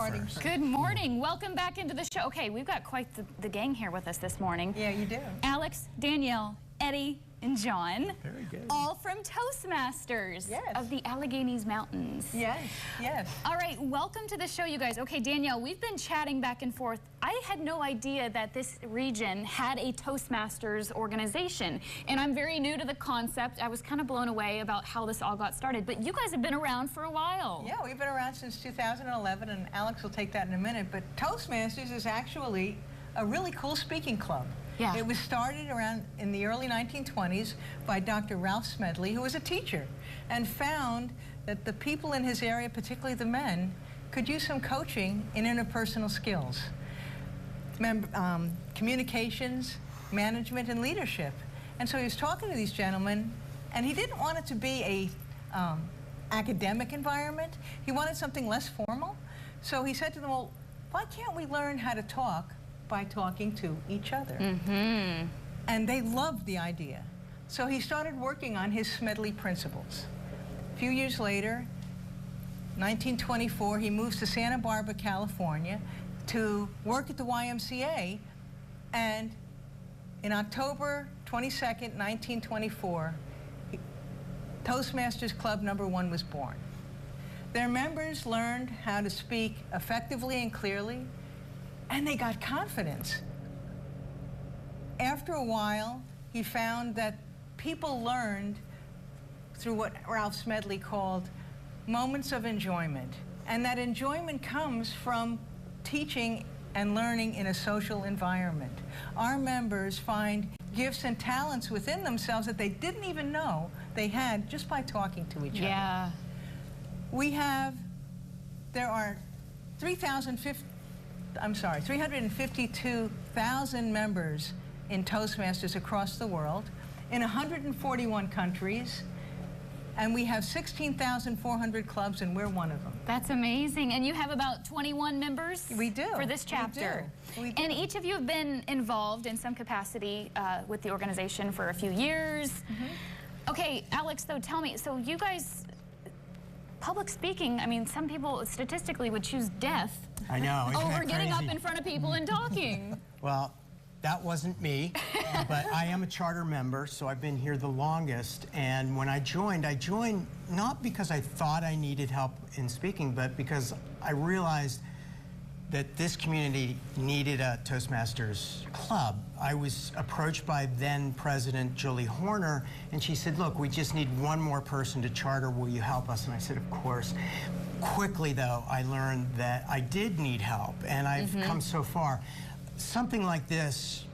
morning. Good morning. Welcome back into the show. Okay, we've got quite the gang here with us this morning. Yeah, you do. Alex, Danielle, Eddie, and John. Very good. All from Toastmasters of the Allegheny Mountains. Yes, yes. All right, welcome to the show, you guys. Okay, Danielle, we've been chatting back and forth. I had no idea that this region had a Toastmasters organization, and I'm very new to the concept. I was kind of blown away about how this all got started, but you guys have been around for a while. Yeah, we've been around since 2011, and Alex will take that in a minute, but Toastmasters is actually a really cool speaking club. Yeah. It was started around in the early 1920s by Dr. Ralph Smedley, who was a teacher, and found that the people in his area, particularly the men, could use some coaching in interpersonal skills, communications, management, and leadership. And so he was talking to these gentlemen, and he didn't want it to be a academic environment. He wanted something less formal. So he said to them, well, why can't we learn how to talk by talking to each other? Mm-hmm. And they loved the idea. So he started working on his Smedley principles. A few years later, 1924, he moves to Santa Barbara, California to work at the YMCA, and in October 22nd, 1924, Toastmasters Club #1 was born. Their members learned how to speak effectively and clearly, and they got confidence. After a while, he found that people learned through what Ralph Smedley called moments of enjoyment, and that enjoyment comes from teaching and learning in a social environment. Our members find gifts and talents within themselves that they didn't even know they had just by talking to each other. There are 352,000 members in Toastmasters across the world, in 141 countries, and we have 16,400 clubs, and we're one of them. That's amazing. And you have about 21 members? We do. For this chapter. We do. And each of you have been involved in some capacity with the organization for a few years. Mm-hmm. Okay, Alex, though, tell me, so you guys, public speaking, I mean, some people statistically would choose death I know. over getting up in front of people and talking. Well, that wasn't me, but I am a charter member, so I've been here the longest. And when I joined not because I thought I needed help in speaking, but because I realized that this community needed a Toastmasters club. I was approached by then President Julie Horner, and she said, look, we just need one more person to charter. Will you help us? And I said, of course. Quickly, though, I learned that I did need help, and I've come so far. Something like this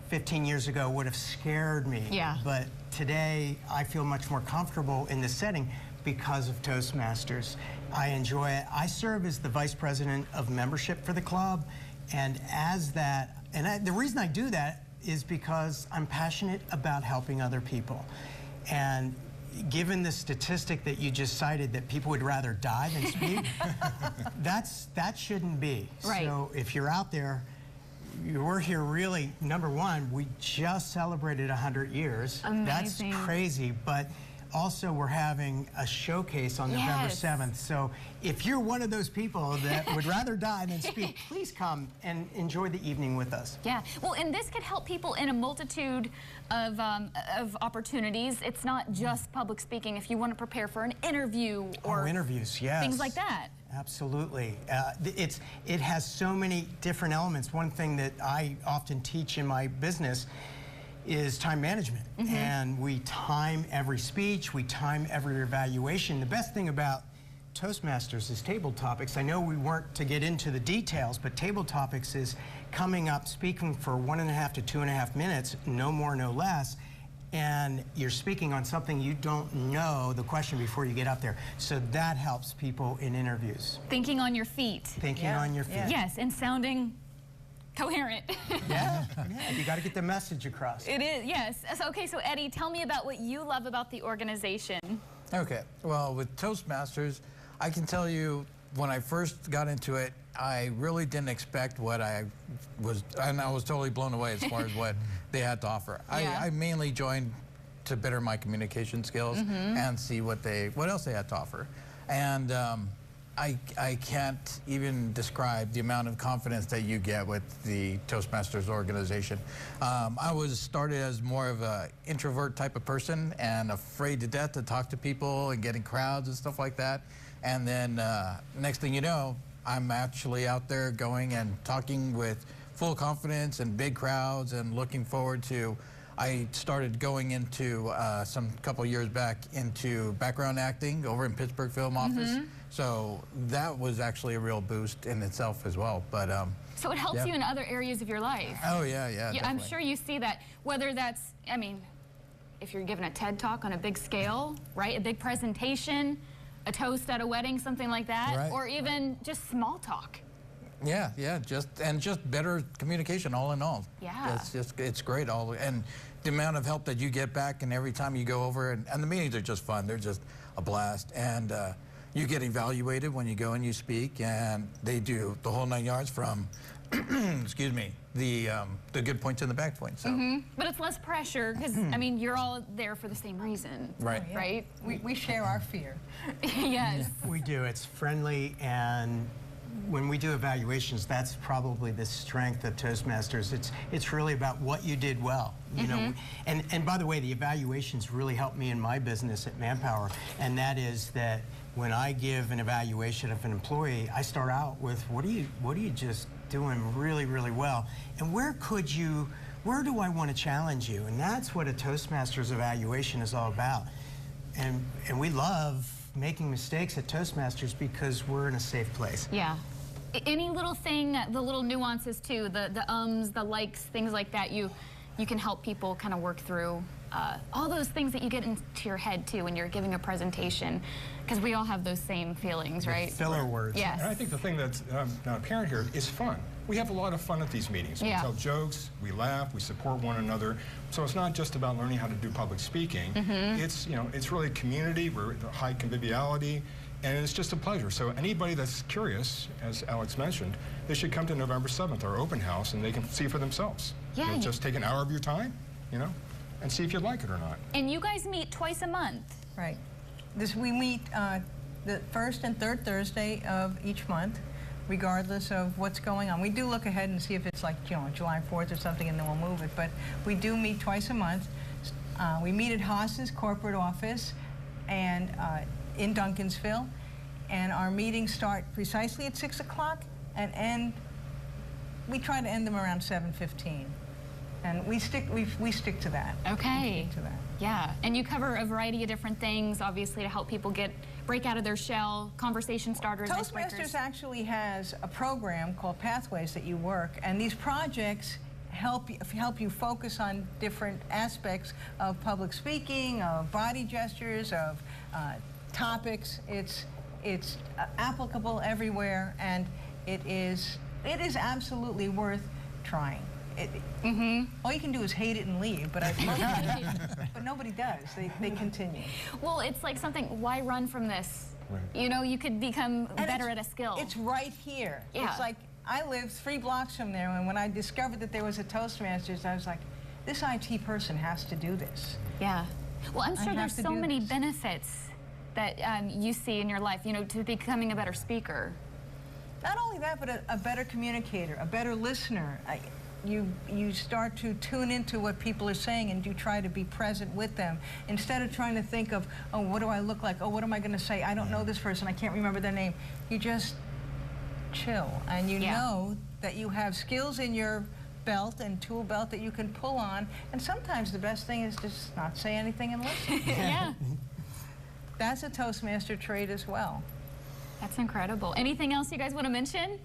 15 years ago would have scared me. Yeah. But today, I feel much more comfortable in this setting because of Toastmasters. I enjoy it. I serve as the Vice President of Membership for the club, and as that, the reason I do that is because I'm passionate about helping other people. And given the statistic that you just cited that people would rather die than speak, that shouldn't be. Right. So if you're out there, we're here really, #1, we just celebrated 100 years. Amazing. That's crazy, but also we're having a showcase on November 7th. So if you're one of those people that would rather die than speak, please come and enjoy the evening with us. Yeah, well, and this could help people in a multitude of opportunities. It's not just public speaking. If you want to prepare for an interview or interviews, yes. things like that. Absolutely. It has so many different elements. One thing that I often teach in my business is time management. And we time every speech, we time every evaluation. The best thing about Toastmasters is table topics. I know we weren't to get into the details, but table topics is coming up, speaking for 1.5 to 2.5 minutes, no more, no less, and you're speaking on something you don't know the question before you get up there. So that helps people in interviews. Thinking on your feet. Thinking on your feet. Yeah. Yes, and sounding coherent. Yeah, you got to get the message across. It is, yes. So, okay, so Eddie, tell me about what you love about the organization. Okay, well, with Toastmasters, I can tell you when I first got into it, I really didn't expect what I was, and I was totally blown away as far as what they had to offer. Yeah. I mainly joined to better my communication skills and see what else they had to offer. And I can't even describe the amount of confidence that you get with the Toastmasters organization. I was started as more of an introvert type of person and afraid to death to talk to people and get in crowds and stuff like that. And then next thing you know, I'm actually out there going and talking with full confidence and big crowds and looking forward to. I started going into couple years back into background acting over in Pittsburgh Film Office. So that was actually a real boost in itself as well. But so it helps you in other areas of your life. Oh yeah. I'm sure you see that, whether that's, I mean, if you're giving a TED Talk on a big scale, right? A big presentation, a toast at a wedding, something like that, right, or even just small talk. Yeah, just better communication all in all. Yeah. It's great and the amount of help that you get back and every time you go over and the meetings are just fun. They're just a blast and you get evaluated when you go and you speak and they do the whole 9 yards from excuse me, the good points and the bad points. So. But it's less pressure because I mean you're all there for the same reason. Right. Yeah. Right? We share our fear. Yes. We do. It's friendly, and when we do evaluations, that's probably the strength of Toastmasters. It's really about what you did well, you know. And by the way, the evaluations really helped me in my business at Manpower, and that is that when I give an evaluation of an employee, I start out with what are you just doing really, really well, and where do I want to challenge you? And that's what a Toastmasters evaluation is all about. And we love making mistakes at Toastmasters because we're in a safe place. Yeah. Any little thing, the little nuances too, the ums, the likes, things like that, you can help people kind of work through. All those things that you get into your head too when you're giving a presentation, because we all have those same feelings, right? Filler words. Yes. And I think the thing that's not apparent here is fun. We have a lot of fun at these meetings. Yeah. We tell jokes, we laugh, we support one another. So it's not just about learning how to do public speaking. It's it's really community. We're high conviviality, and it's just a pleasure. So anybody that's curious, as Alex mentioned, they should come to November 7th, our open house, and they can see for themselves. Yeah. Just take an hour of your time, and see if you like it or not. And you guys meet twice a month. Right. We meet the first and third Thursday of each month, regardless of what's going on. We do look ahead and see if it's like, July 4th or something, and then we'll move it. But we do meet twice a month. We meet at Haas's corporate office and in Duncansville. And our meetings start precisely at 6 o'clock and we try to end them around 7:15. And we stick to that. Okay. We stick to that. Yeah, and you cover a variety of different things, obviously, to help people break out of their shell, conversation starters, Toastmasters actually has a program called Pathways that you work, and these projects help you focus on different aspects of public speaking, of body gestures, of topics. It's applicable everywhere, and it is absolutely worth trying. All you can do is hate it and leave, but but nobody does. They continue. Well, it's like something, why run from this? Right. You could become better at a skill. It's right here. Yeah. It's like, I lived 3 blocks from there, and when I discovered that there was a Toastmasters, I was like, this IT person has to do this. Yeah. Well, I'm sure I there's have to so do many this. benefits that you see in your life, to becoming a better speaker. Not only that, but a better communicator, a better listener. You start to tune into what people are saying, and you try to be present with them instead of trying to think of, oh, what do I look like? Oh, what am I going to say? I don't know this person. I can't remember their name. You just chill, and you know that you have skills in your belt and tool belt that you can pull on, and sometimes the best thing is just not say anything and listen. Yeah. That's a Toastmaster trait as well. That's incredible. Anything else you guys want to mention?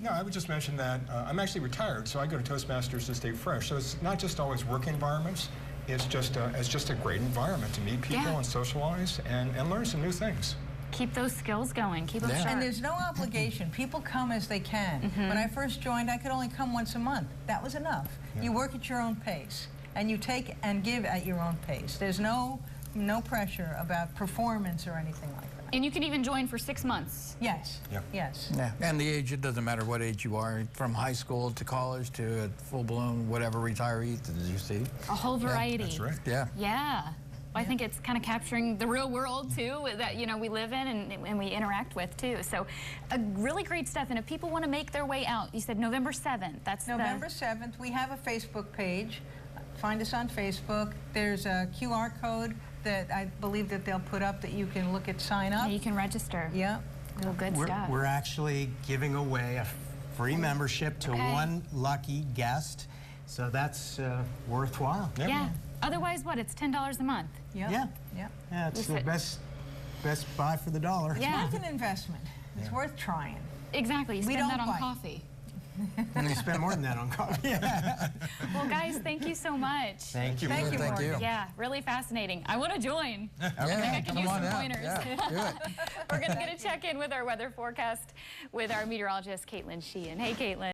No, I would just mention that I'm actually retired, so I go to Toastmasters to stay fresh. So it's not just always work environments. It's just a great environment to meet people and socialize and learn some new things. Keep those skills going. Keep them sharp. And there's no obligation. People come as they can. When I first joined, I could only come once a month. That was enough. You work at your own pace, and you take and give at your own pace. There's no pressure about performance or anything like that. And you can even join for 6 months. Yes. Yep. Yes. Yeah. And the age, it doesn't matter what age you are, from high school to college to a full-blown whatever retiree, as you see. A whole variety. That's right. Yeah. Yeah. I think it's kind of capturing the real world too, that we live in and we interact with too. So really great stuff. And if people want to make their way out, you said November 7th. That's November 7th. We have a Facebook page. Find us on Facebook. There's a QR code that I believe that they'll put up that you can look at, sign up. Yeah, you can register. Yeah. Well, good stuff. We're actually giving away a free membership to one lucky guest, so that's worthwhile. Yeah. Otherwise, what? It's $10 a month. Yeah, it's the best buy for the dollar. Yeah. It's worth an investment. It's worth trying. Exactly. You spend that on coffee. And you spend more than that on coffee. Well, guys, thank you so much. Thank you. Thank you, Thank you. Yeah, really fascinating. I want to join. Yeah, I think I can come use on some out. pointers. Yeah, do it. We're going to get a check-in with our weather forecast with our meteorologist, Caitlin Sheehan. Hey, Caitlin.